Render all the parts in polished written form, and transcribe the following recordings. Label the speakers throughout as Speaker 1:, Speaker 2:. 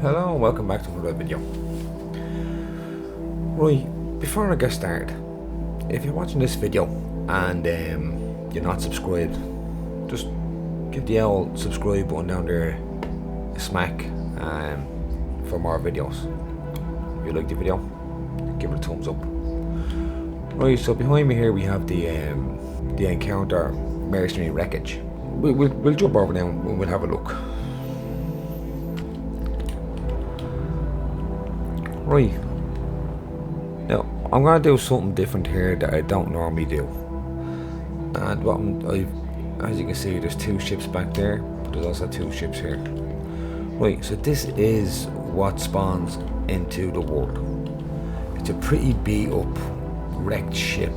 Speaker 1: Hello and welcome back to another video. Right, before I get started, if you're watching this video and you're not subscribed, just give the old subscribe button down there a smack for more videos. If you like the video, give it a thumbs up. Right, so behind me here we have the Encounter Mercenary Wreckage. We'll jump over now and we'll have a look. Right, now I'm going to do something different here that I don't normally do. And what as you can see, there's two ships back there, but there's also two ships here. Right, so this is what spawns into the world. It's a pretty beat up, wrecked ship.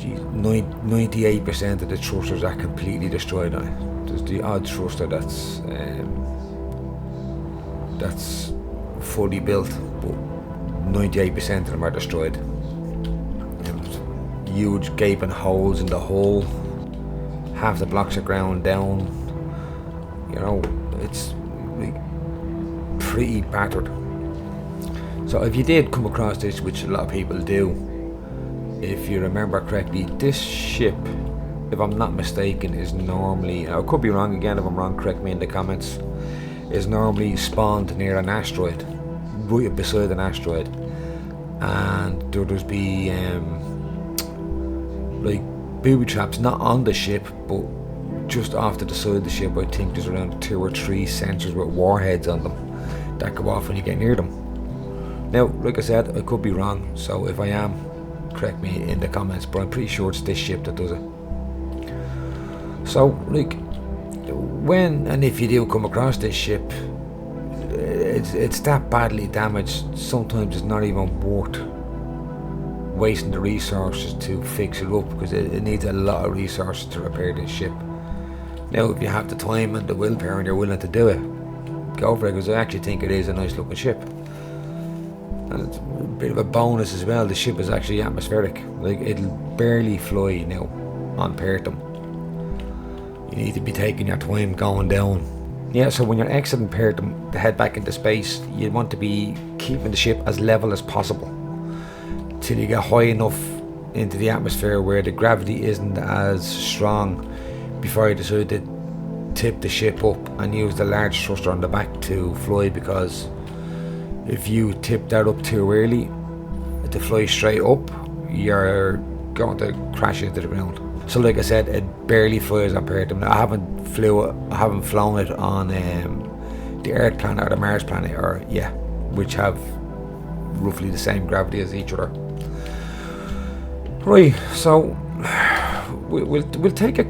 Speaker 1: 98% of the thrusters are completely destroyed on it. There's the odd thruster that's fully built, but 98% of them are destroyed. Huge gaping holes in the hull, half the blocks are ground down. You know, it's like pretty battered. So if you did come across this, which a lot of people do, if you remember correctly, this ship, if I'm not mistaken, is normally, I could be wrong again, if I'm wrong correct me in the comments, is normally spawned near an asteroid, right beside an asteroid, and there's be like booby traps, not on the ship but just off to the side of the ship. I think there's around 2 or 3 sensors with warheads on them that go off when you get near them. Now, like I said, I could be wrong, so if I am, correct me in the comments, but I'm pretty sure it's this ship that does it. So, like, when and if you do come across this ship, it's that badly damaged, sometimes it's not even worth wasting the resources to fix it up, because it needs a lot of resources to repair this ship. Now, if you have the time and the willpower and you're willing to do it, go for it, because I actually think it is a nice looking ship. And it's a bit of a bonus as well, the ship is actually atmospheric. Like, it'll barely fly now on Pertham. You need to be taking your time going down. Yeah, so when you're exiting Pertham to head back into space, you want to be keeping the ship as level as possible till you get high enough into the atmosphere where the gravity isn't as strong before you decide to tip the ship up and use the large thruster on the back to fly, because if you tip that up too early to fly straight up, you're going to crash into the ground. So like I said, it barely flies on Pertham. I haven't flown it on the Earth planet or the Mars planet, or which have roughly the same gravity as each other. Right, so we'll take a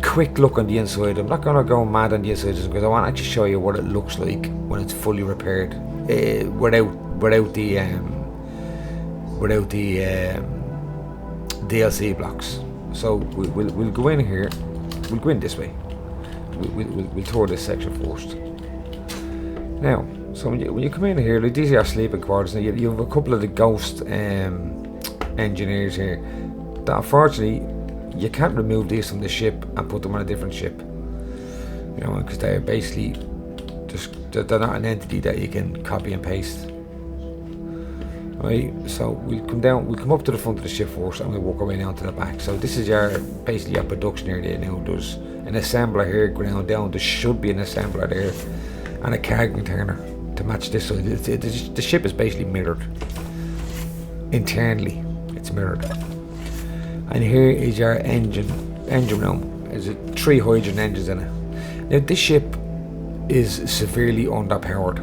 Speaker 1: quick look on the inside. I'm not gonna go mad on the inside just because I want to actually show you what it looks like when it's fully repaired, without the DLC blocks. So we'll go in here. We'll go in this way. We'll tour this section first. Now, so when you come in here, like, these are sleeping quarters. Now you have a couple of the ghost engineers here that unfortunately you can't remove these from the ship and put them on a different ship. You know, because they're basically they're not an entity that you can copy and paste. Right, so we'll come up to the front of the ship first and we'll walk our way down to the back. So this is basically your production area now. There's an assembler here ground down. There should be an assembler there and a cargo container to match this. So the ship is basically mirrored internally. It's mirrored. And here is your engine room. There's 3 hydrogen engines in it. Now this ship is severely underpowered,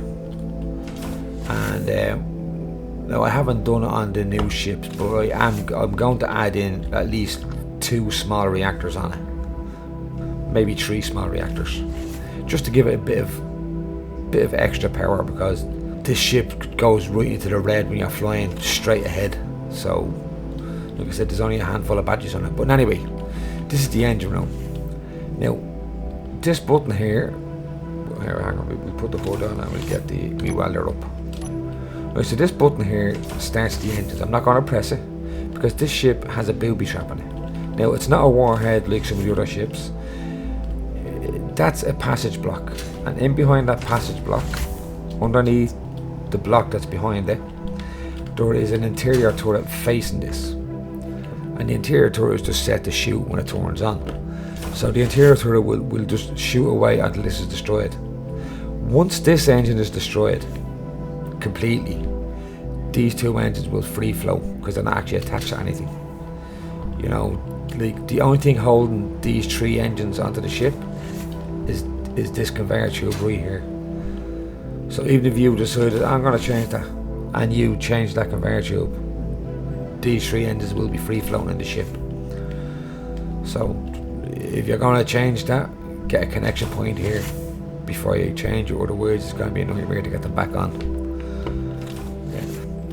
Speaker 1: and now I haven't done it on the new ships, but I'm going to add in at least 2 small reactors on it, maybe 3 small reactors, just to give it a bit of extra power, because this ship goes right into the red when you're flying straight ahead. So like I said, there's only a handful of batteries on it. But anyway, this is the engine room. Now this button here, hang on, we put the hood on and we'll get the welder up. Right, so this button here starts the engines. I'm not going to press it because this ship has a booby trap on it. Now, it's not a warhead like some of the other ships. that's a passage block, and in behind that passage block, underneath the block that's behind it, there is an interior turret facing this, and the interior turret is just set to shoot when it turns on. So the interior turret will just shoot away until this is destroyed. Once this engine is destroyed completely, these two engines will free flow because they're not actually attached to anything. You know, like the only thing holding these three engines onto the ship is this conveyor tube right here. So even if you decided I'm going to change that, and you change that conveyor tube, these three engines will be free floating in the ship. So if you're going to change that, get a connection point here before you change it, otherwise it's going to be a nightmare to get them back on. Yeah.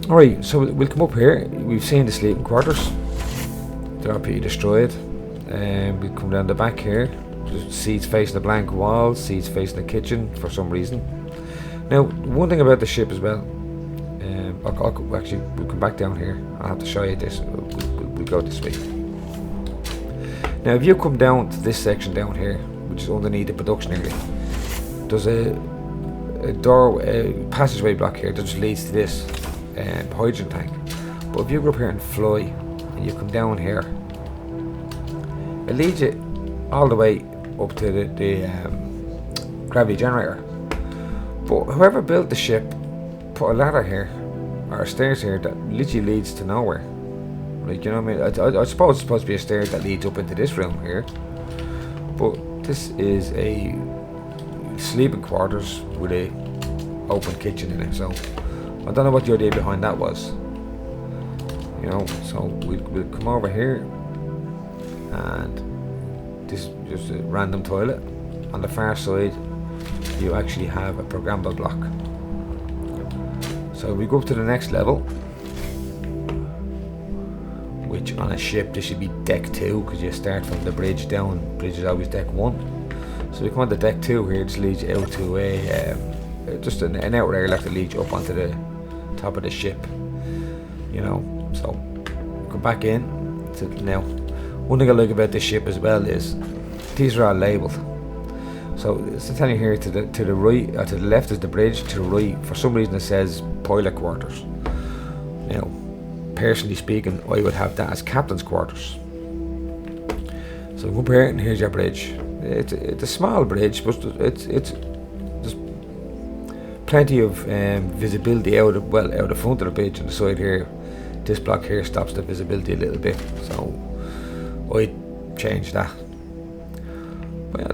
Speaker 1: Alright, so we'll come up here. We've seen the sleeping quarters. They're pretty destroyed. We'll come down the back here. There's seats facing the blank wall, seats facing the kitchen for some reason. Now, one thing about the ship as well, actually, we'll come back down here. I'll have to show you this. We'll go this way. Now, if you come down to this section down here, which is underneath the production area, there's a passageway block here that just leads to this hydrogen tank. But if you go up here and fly, and you come down here, it leads you all the way up to the gravity generator. But whoever built the ship put a ladder here, or stairs here, that literally leads to nowhere. Like, you know what I mean? I suppose it's supposed to be a stairs that leads up into this room here, but this is a sleeping quarters with a open kitchen in it. So I don't know what the idea behind that was. You know, so we'll come over here, and this is just a random toilet. On the far side, you actually have a programmable block. So we go up to the next level, which on a ship this should be deck 2, because you start from the bridge down. Bridge is always deck 1. So we come on to deck 2 here. This leads you out to a just an outer area left to lead you up onto the top of the ship. You know, so come back in to now. One thing I like about this ship as well is these are all labelled. So it's telling you here to the right, to the left is the bridge, to the right for some reason it says pilot quarters. Now, personally speaking, I would have that as captain's quarters. So come up here and here's your bridge. It's a small bridge, but it's there's plenty of visibility out of the front of the bridge, and the side here. This block here stops the visibility a little bit, so I changed that. But yeah,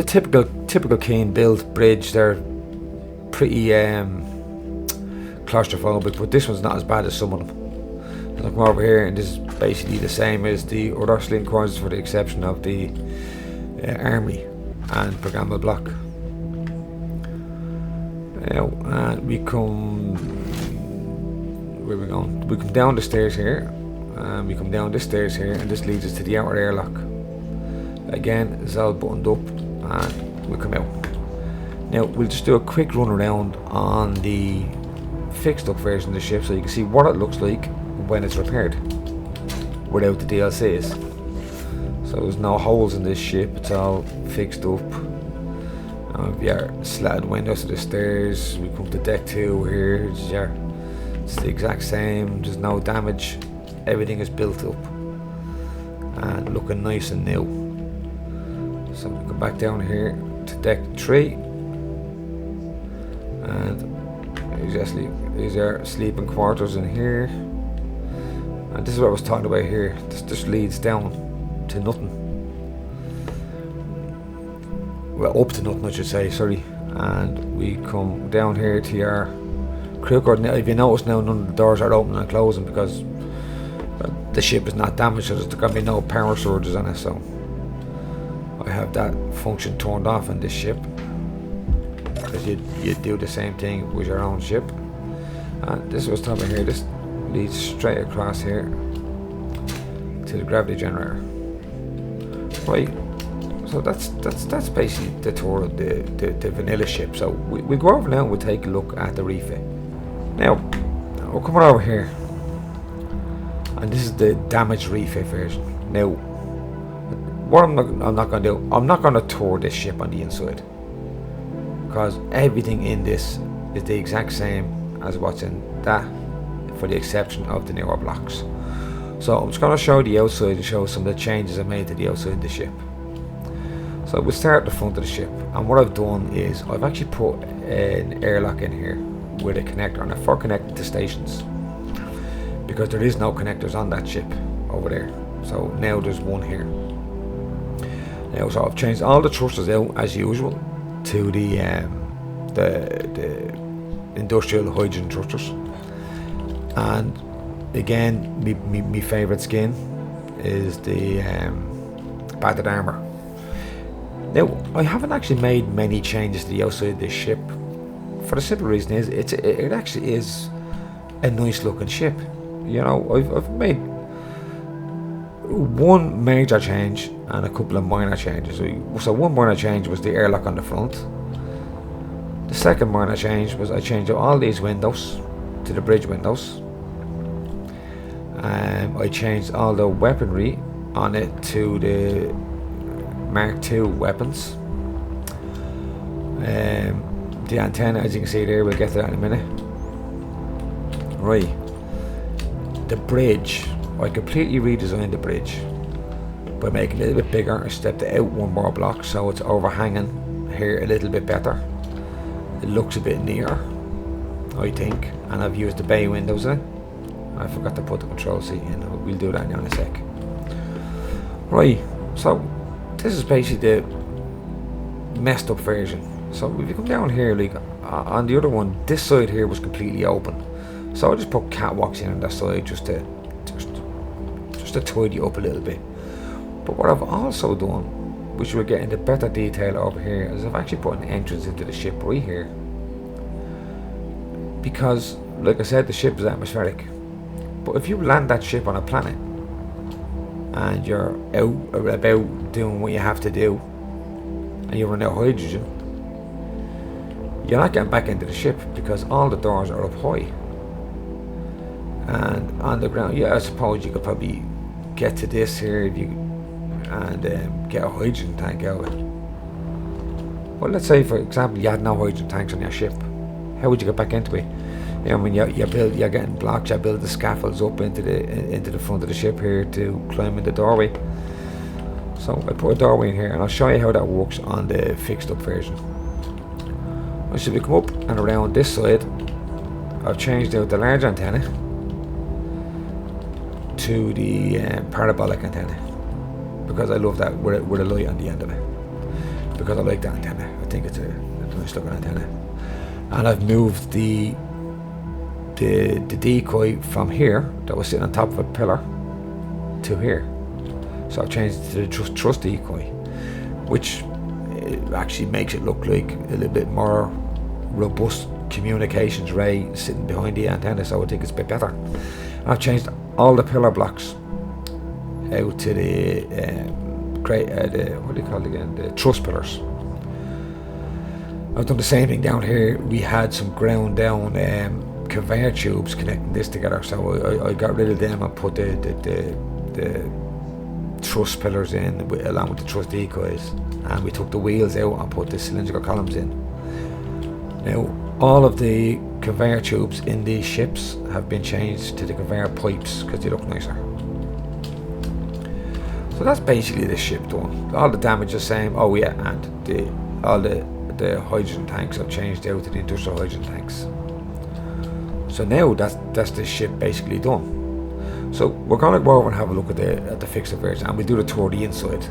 Speaker 1: it's a typical Keen built bridge. They're pretty claustrophobic, but this one's not as bad as some of them. And I come over here, and this is basically the same as the other sleeping quarters, for the exception of the army and programmable block. Now, and we come. Where are we going? We come down the stairs here, and we come down this stairs here, and this leads us to the outer airlock. Again, it's all buttoned up, and we'll come out. Now, we'll just do a quick run around on the fixed up version of the ship so you can see what it looks like when it's repaired without the DLCs. So there's no holes in this ship, it's all fixed up. Yeah, slatted windows to the stairs. We come to deck 2 here. It's the exact same, there's no damage. Everything is built up and looking nice and new. So we come back down here to deck 3, and these are sleeping quarters in here. And this is what I was talking about here. This just leads down to nothing. Well, up to nothing I should say, sorry. And we come down here to your crew quarters. Now, if you notice now, none of the doors are open and closing because the ship is not damaged, so there's going to be no power surges on it. So I have that function turned off in this ship, because you do the same thing with your own ship. And this was talking here. This leads straight across here to the gravity generator. Right. So that's basically the tour of the vanilla ship. So we'll go over now and we'll take a look at the refit. Now, we're coming over here, and this is the damaged refit version. Now, what I'm not going to do, I'm not going to tour this ship on the inside, because everything in this is the exact same as what's in that, for the exception of the newer blocks. So I'm just going to show the outside and show some of the changes I made to the outside of the ship. So we'll start at the front of the ship, and what I've done is I've actually put an airlock in here with a connector on it for connecting to stations, because there is no connectors on that ship over there. So now there's one here. Now, so I've changed all the thrusters out as usual to the industrial hydrogen thrusters, and again, my favourite skin is the battered armour. Now, I haven't actually made many changes to the outside of this ship, for the simple reason is it actually is a nice looking ship. You know, I've made one major change and a couple of minor changes. So one minor change was the airlock on the front. The second minor change was I changed out all these windows to the bridge windows. I changed all the weaponry on it to the Mark II weapons. The antenna, as you can see there, we'll get to that in a minute. Right, the bridge, I completely redesigned the bridge by making it a little bit bigger. I stepped it out one more block so it's overhanging here a little bit better. It looks a bit nearer, I think, and I've used the bay windows in it. I forgot to put the control seat in. We'll do that now in a sec. Right, so this is basically the messed up version. So if you come down here, like on the other one, this side here was completely open. So I just put catwalks in on that side just to tidy up a little bit. But what I've also done, which we'll get into better detail over here, is I've actually put an entrance into the ship right here. Because, like I said, the ship is atmospheric. But if you land that ship on a planet and you're out or about doing what you have to do and you run out of hydrogen, you're not getting back into the ship because all the doors are up high. And on the ground, yeah, I suppose you could probably get to this here if you and get a hydrogen tank out of it. Well, let's say for example you had no hydrogen tanks on your ship. How would you get back into it? You know, I mean, you're getting blocks. You build the scaffolds up into the front of the ship here to climb in the doorway. So I put a doorway in here, and I'll show you how that works on the fixed up version. So we come up and around this side, I've changed out the large antenna to the parabolic antenna because I love that with a light on the end of it, because I like that antenna. I think it's a nice looking antenna. And I've moved the decoy from here that was sitting on top of a pillar to here. So I've changed it to the thrust decoy, which actually makes it look like a little bit more robust communications ray sitting behind the antenna, so I think it's a bit better. I've changed all the pillar blocks out to the what do you call it again? The truss pillars. I've done the same thing down here. We had some ground down conveyor tubes connecting this together, so I got rid of them and put the truss pillars in along with the truss decoys, and we took the wheels out and put the cylindrical columns in. Now all of the conveyor tubes in these ships have been changed to the conveyor pipes because they look nicer. So that's basically the ship done. All the damage is the same. Oh yeah, and all the hydrogen tanks have changed out to the industrial hydrogen tanks. So now that's the ship basically done. So we're going to go over and have a look at the fixed version, and we'll do the tour of the inside.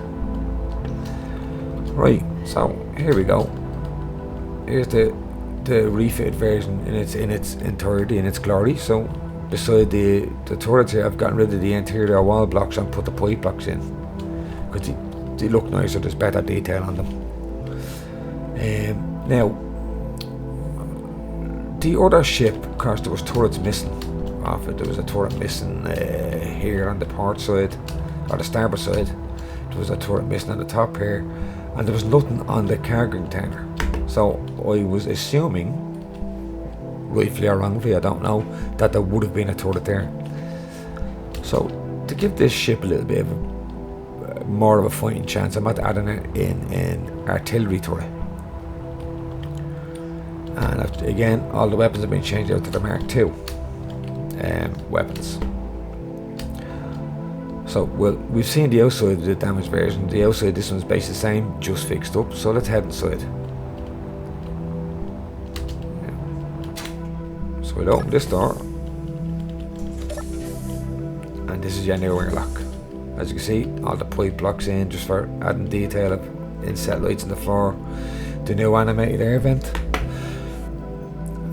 Speaker 1: Right, so here we go. Here's the refit version in its entirety, in its glory. So beside the turrets here, I've gotten rid of the interior wall blocks and put the pipe blocks in because they look nicer. There's better detail on them. Now the other ship, of course, there was turrets missing off it. There was a turret missing here on the port side, or the starboard side. There was a turret missing on the top here, and there was nothing on the cargo container. So I was assuming, rightfully or wrongfully, I don't know, that there would have been a turret there. So to give this ship a little bit of a more of a fighting chance. I'm not adding it in an artillery turret. And again, all the weapons have been changed out to the Mark II weapons. So we've seen the outside of the damaged version. The outside, this one's basically the same, just fixed up. So let's head inside. So we'll open this door, and this is your new airlock. As you can see, all the pipe blocks in, just for adding detail of inset lights on the floor. The new animated air vent,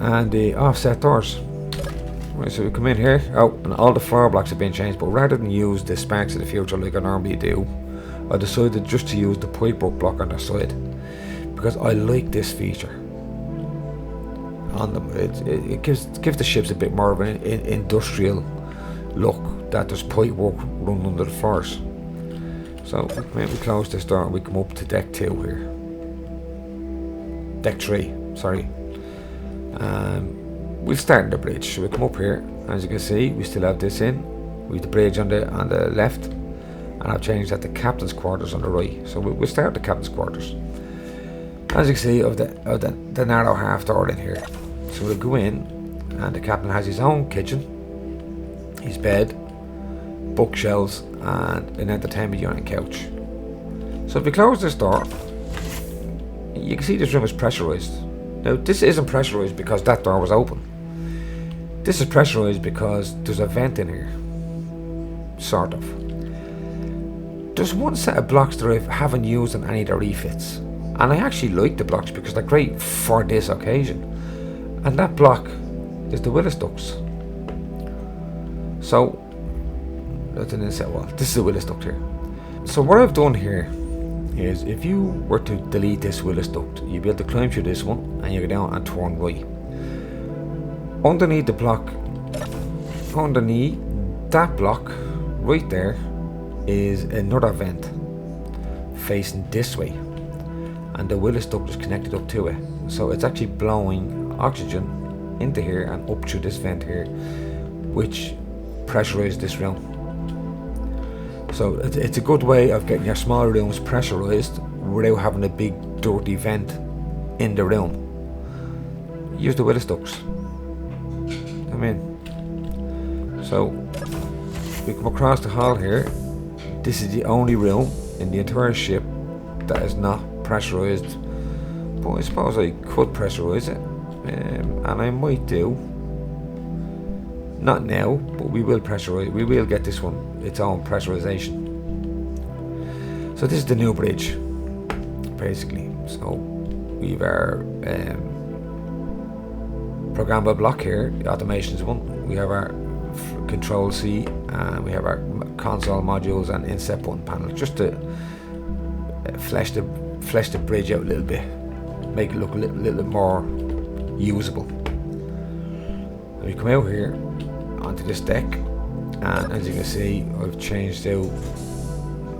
Speaker 1: and the offset doors. Right, so we come in here. Oh, and all the floor blocks have been changed, but rather than use the Sparks of the Future like I normally do, I decided just to use the pipe block on the side, because I like this feature on them. It gives the ships a bit more of an industrial look, that there's pipe work running under the floors. So we close this door and we come up to deck 2 here. Deck 3, sorry. We'll start in the bridge. So we come up here. As you can see, we still have this in. We have the bridge on the left, and I've changed that to captain's quarters on the right. So we'll start the captain's quarters. As you can see, of the narrow half door in here. So we'll go in, and the captain has his own kitchen, his bed, bookshelves, and an entertainment unit and couch. So if we close this door, you can see this room is pressurized. Now this isn't pressurized because that door was open. This is pressurized because there's a vent in here, sort of. There's one set of blocks that I haven't used on any of the refits, and I actually like the blocks because they're great for this occasion. And that block is the Willis ducts. So that's an inset wall. This is a Willis duct here. So what I've done here is, if you were to delete this Willis duct, you'd be able to climb through this one, and you go down and turn right. Underneath the block, underneath that block right there, is another vent facing this way, and the Willis duct is connected up to it. So it's actually blowing oxygen into here and up through this vent here, which pressurizes this room. So it's a good way of getting your small rooms pressurized without having a big dirty vent in the room. Use the Willis ducts. Come in. So we come across the hall here. This is the only room in the entire ship that is not pressurized, but I suppose I could pressurize it, and I might do. Not now, but we will pressurize. We will get this one its own pressurization. So this is the new bridge, basically. So we've our programmable block here. The automations one. We have our control C, and we have our console modules and inset button panel, just to flesh the bridge out a little bit, make it look a little bit more usable. And we come out here onto this deck, and as you can see, I've changed out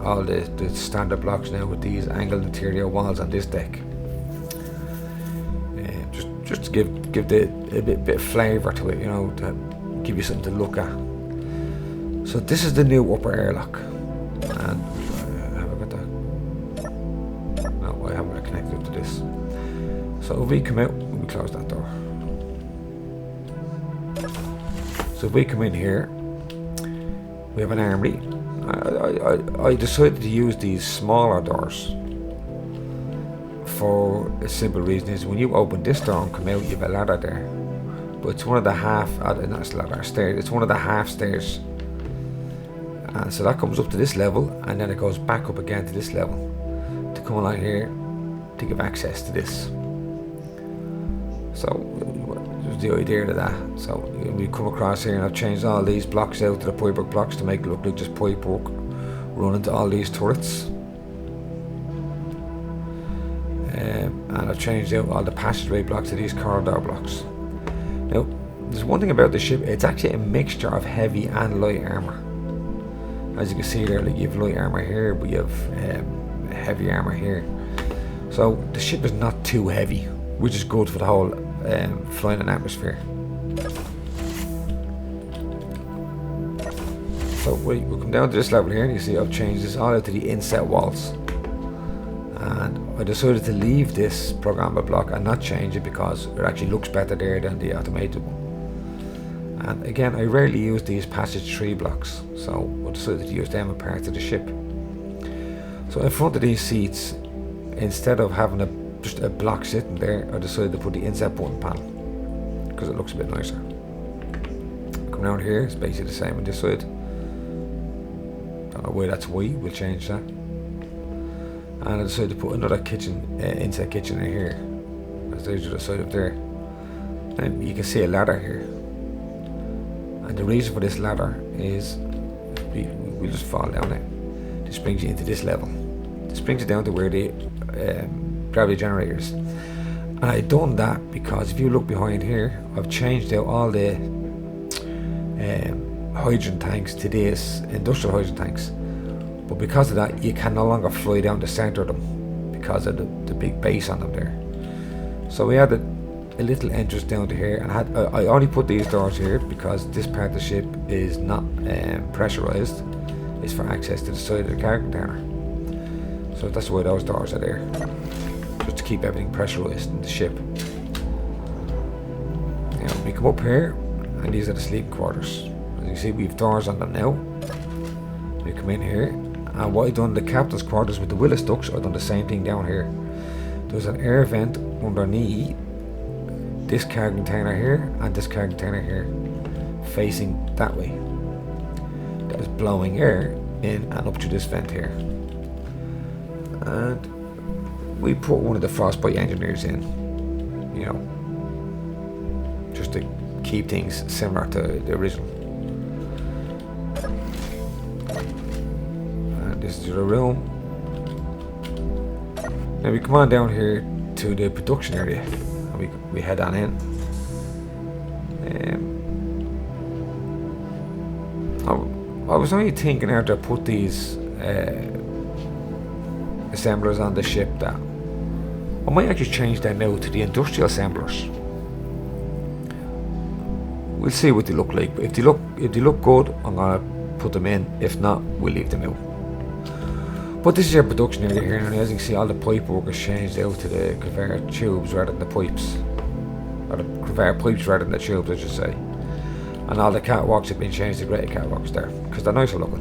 Speaker 1: all the standard blocks now with these angled interior walls on this deck, just to give a bit of flavour to it, you know, to give you something to look at. So this is the new upper airlock, and have I got that? No, I haven't got connected up to this. So if we come out, we close that door. So if we come in here, we have an armory. I decided to use these smaller doors for a simple reason, is when you open this door and come out, you have a ladder there, but it's one of the half, not ladder, stairs, it's one of the half stairs, and so that comes up to this level, and then it goes back up again to this level to come along here to give access to this. So there's the idea of that. So we come across here, and I've changed all these blocks out to the pipework blocks to make it look like just pipework running to all these turrets. And I've changed out all the passageway blocks to these corridor blocks. Now, there's one thing about the ship, it's actually a mixture of heavy and light armour. As you can see there, like you have light armour here, but you have heavy armour here. So the ship is not too heavy, which is good for the whole flying in atmosphere. So we come down to this level here, and you see I've changed this all out to the inset walls. And I decided to leave this programmable block and not change it because it actually looks better there than the automated one. And again, I rarely use these passage 3 blocks, so I decided to use them in parts of the ship. So in front of these seats, instead of having just a block sitting there, I decided to put the inset button panel because it looks a bit nicer. Come down here, it's basically the same on this side. Don't know why that's white, we'll change that. And I decided to put another kitchen, inset kitchen in here, as there's the other side up there. And you can see a ladder here. And the reason for this ladder is we'll just fall down it. This brings you into this level. This brings you down to where the gravity generator is. And I've done that because if you look behind here, I've changed out all the hydrogen tanks to this industrial hydrogen tanks. But because of that, you can no longer fly down the center of them because of the big base on them there. So we added a little entrance down to here, and I only put these doors here because this part of the ship is not pressurized. It's for access to the side of the cargo container. So that's why those doors are there, just to keep everything pressurized in the ship. Now we come up here, and these are the sleeping quarters. As you can see, we have doors on them now. We come in here, and what I've done, the captain's quarters with the Willis ducts, I've done the same thing down here. There's an air vent underneath this cargo container here and this cargo container here, facing that way. That is blowing air in and up to this vent here. And we put one of the frostbite engineers in, you know, just to keep things similar to the original. This is the room. Now we come on down here to the production area, and we head on in. I was only thinking after I put these assemblers on the ship that I might actually change them now to the industrial assemblers. We'll see what they look like. But if they look good, I'm gonna put them in. If not, we'll leave them out. But this is your production area here, and as you can see, all the pipe work is changed out to the conveyor tubes rather than the pipes. Or the conveyor pipes rather than the tubes, I should say. And all the catwalks have been changed to greater catwalks there, because they're nicer looking.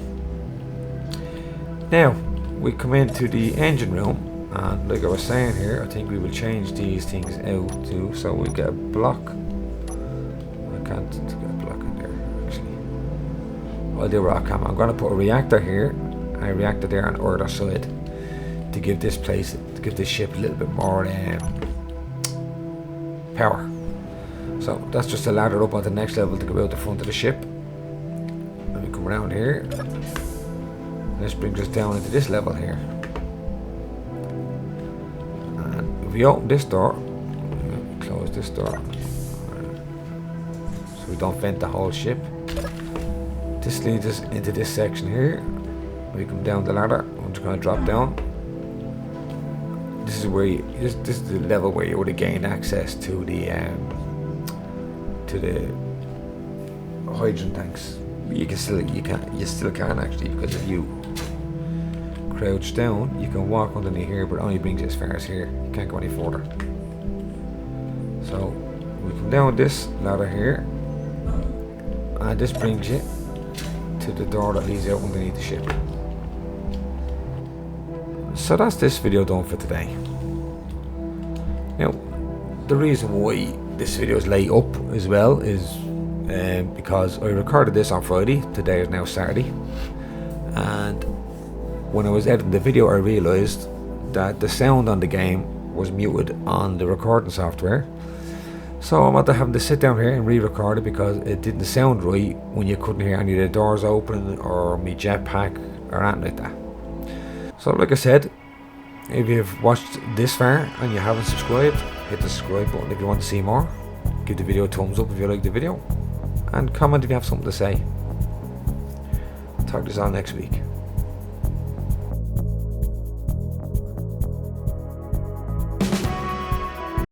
Speaker 1: Now, we come into the engine room, and like I was saying here, I think we will change these things out too, so we get a block. I can't get a block in there, actually. I'll do rock hammer. I'm going to put a reactor here, and a reactor there on the other side, to give this ship a little bit more power. So that's just a ladder up on the next level to go out the front of the ship. And we come around here. And this brings us down into this level here. And if we open this door, we close this door, so we don't vent the whole ship. This leads us into this section here. We come down the ladder. I'm just going to drop down. This is where this is the level where you would have gained access to the hydrogen tanks. You still can actually, because if you crouch down, you can walk underneath here, but it only brings you as far as here. You can't go any further. So we come down this ladder here, and this brings you to the door that leads out underneath the ship. So that's this video done for today. Now, the reason why this video is late up as well is because I recorded this on Friday. Today is now Saturday, and when I was editing the video, I realised that the sound on the game was muted on the recording software. So I'm after having to sit down here and re-record it because it didn't sound right when you couldn't hear any of the doors opening or me jetpack or anything like that. So like I said, if you've watched this far and you haven't subscribed, hit the subscribe button if you want to see more. Give the video a thumbs up if you like the video, and comment if you have something to say. Talk to you all next week.